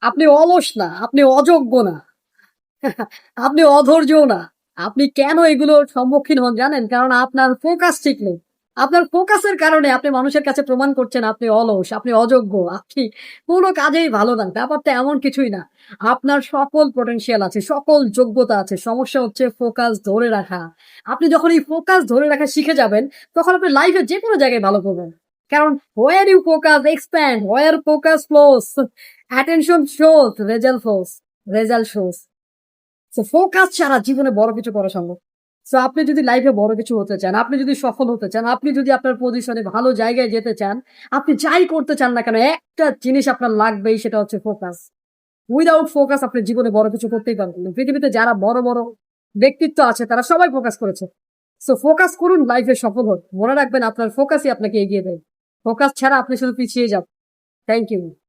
আপনি অলস না, আপনি অযোগ্য না, আপনি অধৈর্যও না। আপনি কেন এগুলোর সম্মুখীন হন জানেন? কারণ আপনার ফোকাস ঠিক নেই। আপনার ফোকাসের কারণে আপনি মানুষের কাছে প্রমাণ করছেন আপনি অলস, আপনি অযোগ্য, আপনি কোন কাজেই ভালো না। ব্যাপারটা এমন কিছুই না। আপনার সকল potential আছে, সকল যোগ্যতা আছে। সমস্যা হচ্ছে ফোকাস ধরে রাখা। আপনি যখন এই ফোকাস ধরে রাখা শিখে যাবেন, তখন আপনি লাইফে যেকোনো জায়গায় ভালো করবেন। কারণ where you focus expand, where focus flows, attention shows, result shows. So focus ছাড়া জীবনে বড় কিছু করা সম্ভব। সো আপনি যদি লাইফে বড় কিছু হতে চান, আপনি যদি সফল হতে চান, আপনি যদি আপনার পজিশনে ভালো জায়গায় যেতে চান, আপনি যাই করতে চান না কেন একটা জিনিস আপনার লাগবেই সেটা হচ্ছে ফোকাস। উইথআউট ফোকাস আপনি জীবনে বড় কিছু করতেই পারবেন না। পৃথিবীতে যারা বড়, বড় ব্যক্তিত্ব আছে তারা সবাই ফোকাস করেছে। সো ফোকাস করুন লাইফে সফল হন। মনে রাখবেন আপনার ফোকাসই আপনাকে এগিয়ে দেয়। ফোকাস ছাড়া আপনি শুধু পিছিয়ে যাবেন। Thank you.